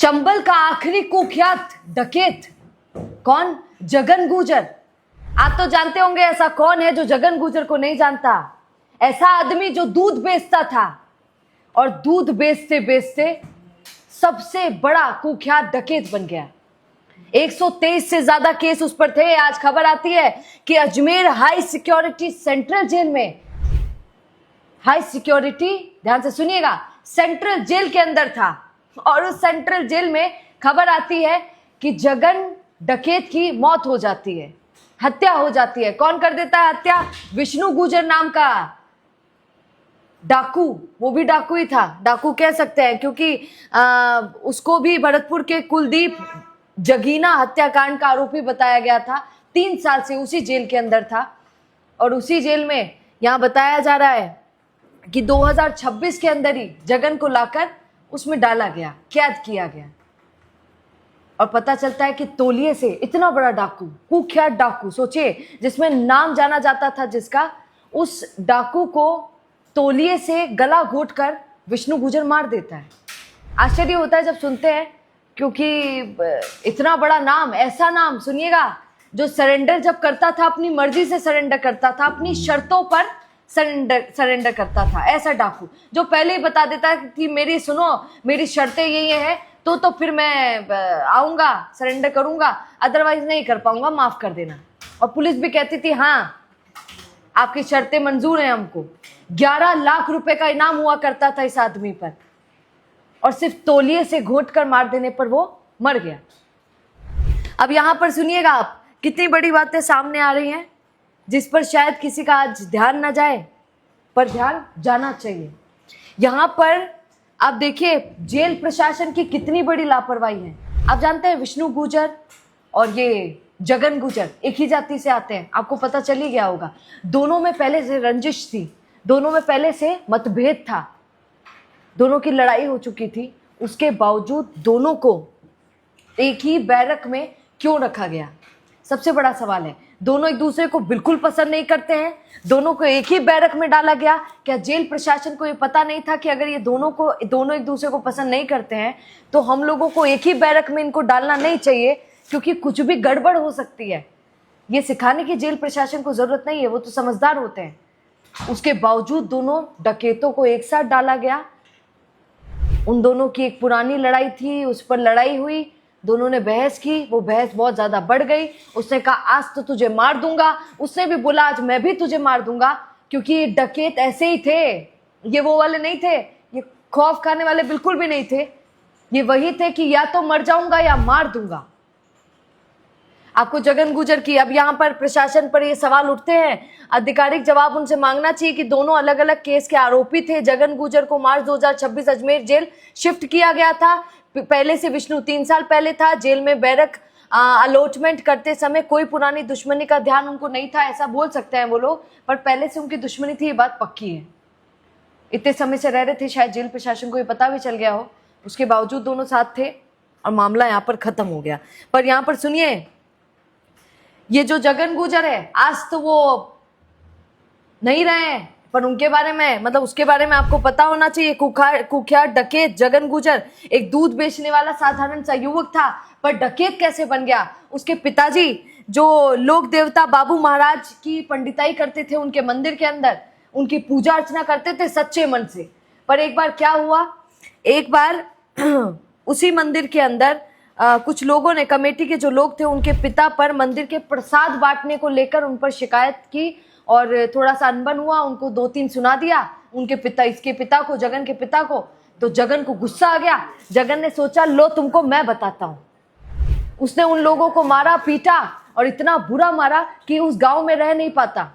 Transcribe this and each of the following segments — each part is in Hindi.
चंबल का आखिरी कुख्यात डकैत कौन? जगन गुर्जर। आप तो जानते होंगे ऐसा कौन है जो जगन गुर्जर को नहीं जानता। ऐसा आदमी जो दूध बेचता था और दूध बेचते बेचते सबसे बड़ा कुख्यात डकैत बन गया। 123 से ज्यादा केस उस पर थे। आज खबर आती है कि Ajmer high security central jail में, हाई सिक्योरिटी, ध्यान से सुनिएगा, सेंट्रल जेल के अंदर था और उस सेंट्रल जेल में खबर आती है कि जगन डकैत की मौत हो जाती है, हत्या हो जाती है। कौन कर देता है हत्या? विष्णु गुर्जर नाम का डाकू। वो भी डाकू ही था, डाकू कह सकते हैं क्योंकि उसको भी भरतपुर के कुलदीप जगीना हत्याकांड का आरोपी बताया गया था। 3 साल से उसी जेल के अंदर था और उसी जेल में यहां बताया जा रहा है कि 2026 के अंदर ही जगन को लाकर उसमें डाला गया, कैद किया गया। और पता चलता है कि तौलिए से इतना बड़ा डाकू, कुख्यात डाकू, सोचिए, जिसमें नाम जाना जाता था जिसका, उस डाकू को तौलिए से गला घोट कर विष्णु गुर्जर मार देता है। आश्चर्य होता है जब सुनते हैं, क्योंकि इतना बड़ा नाम, ऐसा नाम सुनिएगा जो सरेंडर जब करता था अपनी मर्जी से सरेंडर करता था, अपनी शर्तों पर सरेंडर करता था। ऐसा डाकू जो पहले ही बता देता है कि मेरी सुनो, मेरी शर्तें यही है तो फिर मैं आऊंगा, सरेंडर करूंगा, अदरवाइज नहीं कर पाऊंगा, माफ कर देना। और पुलिस भी कहती थी हाँ आपकी शर्तें मंजूर हैं हमको। 11 लाख रुपए का इनाम हुआ करता था इस आदमी पर और सिर्फ तौलिए से घोट कर मार देने पर वो मर गया। अब यहां पर सुनिएगा आप, कितनी बड़ी बातें सामने आ रही हैं जिस पर शायद किसी का आज ध्यान ना जाए, पर ध्यान जाना चाहिए। यहां पर आप देखिए जेल प्रशासन की कितनी बड़ी लापरवाही है। आप जानते हैं विष्णु गुर्जर और ये जगन गुर्जर एक ही जाति से आते हैं, आपको पता चल ही गया होगा। दोनों में पहले से रंजिश थी, दोनों में पहले से मतभेद था, दोनों की लड़ाई हो चुकी थी। उसके बावजूद दोनों को एक ही बैरक में क्यों रखा गया? सबसे बड़ा सवाल है। दोनों एक दूसरे को बिल्कुल पसंद नहीं करते हैं, दोनों को एक ही बैरक में डाला गया। क्या जेल प्रशासन को ये पता नहीं था कि अगर ये दोनों एक दूसरे को पसंद नहीं करते हैं तो हम लोगों को एक ही बैरक में इनको डालना नहीं चाहिए, क्योंकि कुछ भी गड़बड़ हो सकती है। ये सिखाने की जेल प्रशासन को जरूरत नहीं है, वो तो समझदार होते हैं। उसके बावजूद दोनों डकैतों को एक साथ डाला गया। उन दोनों की एक पुरानी लड़ाई थी, उस पर लड़ाई हुई, दोनों ने बहस की, वो बहस बहुत ज्यादा बढ़ गई। उसने कहा आज तो तुझे मार दूंगा, उसने भी बोला आज मैं भी तुझे मार दूंगा, क्योंकि ये डकैत ऐसे ही थे, ये वो वाले नहीं थे, ये खौफ खाने वाले बिल्कुल भी नहीं थे। ये वही थे कि या तो मर जाऊंगा या मार दूंगा। आपको जगन गुर्जर की, अब यहाँ पर प्रशासन पर ये सवाल उठते हैं, आधिकारिक जवाब उनसे मांगना चाहिए कि दोनों अलग अलग केस के आरोपी थे। जगन गुर्जर को मार्च 2026 अजमेर जेल शिफ्ट किया गया था। पहले से विष्णु 3 साल पहले था जेल में। बैरक अलॉटमेंट करते समय कोई पुरानी दुश्मनी का ध्यान उनको नहीं था, ऐसा बोल सकते हैं वो लोग, पर पहले से उनकी दुश्मनी थी, ये बात पक्की है। इतने समय से रह रहे थे, शायद जेल प्रशासन को ये पता भी चल गया हो, उसके बावजूद दोनों साथ थे और मामला यहाँ पर खत्म हो गया। पर यहाँ पर सुनिए, ये जो जगन गुर्जर है आज तो वो नहीं रहे हैं, पर उनके बारे में, मतलब उसके बारे में आपको पता होना चाहिए। कुख्यात डकैत जगन गुर्जर एक दूध बेचने वाला साधारण सा युवक था, पर डकैत कैसे बन गया? उसके पिताजी जो लोक देवता बाबू महाराज की पंडिताई करते थे उनके मंदिर के अंदर, उनकी पूजा अर्चना करते थे सच्चे मन से। पर एक बार क्या हुआ, एक बार उसी मंदिर के अंदर कुछ लोगों ने, कमेटी के जो लोग थे, उनके पिता पर मंदिर के प्रसाद बांटने को लेकर उन पर शिकायत की और थोड़ा सा अनबन हुआ, उनको 2-3 सुना दिया उनके पिता, इसके पिता को, जगन के पिता को। तो जगन को गुस्सा आ गया। जगन ने सोचा लो तुमको मैं बताता हूं। उसने उन लोगों को मारा, पीटा और इतना बुरा मारा कि उस गांव में रह नहीं पाता,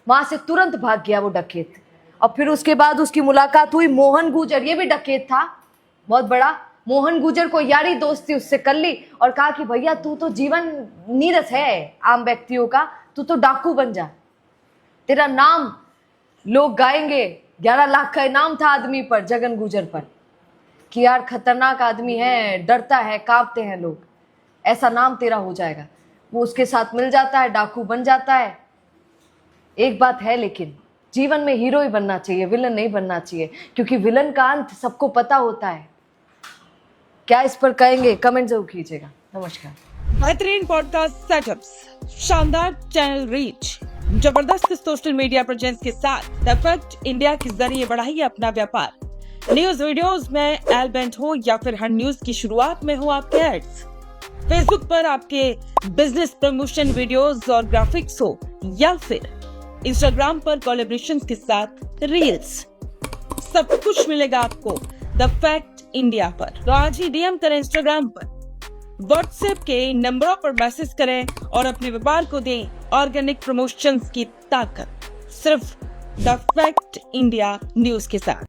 वहां से तुरंत भाग गया वो डकैत। और फिर उसके बाद उसकी मुलाकात हुई मोहन गुर्जर, ये भी डकैत था बहुत बड़ा। मोहन गुर्जर को यारी दोस्ती उससे कर ली और कहा कि भैया तू तो जीवन नीरस है आम व्यक्तियों का, तू तो डाकू बन जा, तेरा नाम लोग गाएंगे। 11 लाख का इनाम था आदमी पर, जगन गुर्जर पर, कि यार खतरनाक आदमी है, डरता है, कांपते हैं लोग, ऐसा नाम तेरा हो जाएगा। वो उसके साथ मिल जाता है, डाकू बन जाता है। एक बात है लेकिन, जीवन में हीरो ही बनना चाहिए, विलन नहीं बनना चाहिए, क्योंकि विलन का अंत सबको पता होता है क्या इस पर कहेंगे, कमेंट जरूर कीजिएगा। नमस्कार। बेहतरीन पॉडकास्ट सेटअप्स, शानदार चैनल रीच, जबरदस्त सोशल मीडिया प्रेजेंस के साथ द फैक्ट इंडिया के जरिए बढ़ाइए अपना व्यापार। न्यूज वीडियोस में एलबेंट हो या फिर हर न्यूज की शुरुआत में हो आपके एड्स, फेसबुक पर आपके बिजनेस प्रमोशन वीडियोस और ग्राफिक्स हो या फिर इंस्टाग्राम पर कोलैबोरेशन के साथ रील्स, सब कुछ मिलेगा आपको द फैक्ट इंडिया पर। तो आज ही डीएम करें इंस्टाग्राम पर, व्हाट्सएप के नंबरों पर मैसेज करें और अपने व्यापार को दें ऑर्गेनिक प्रमोशंस की ताकत, सिर्फ द फैक्ट इंडिया न्यूज के साथ।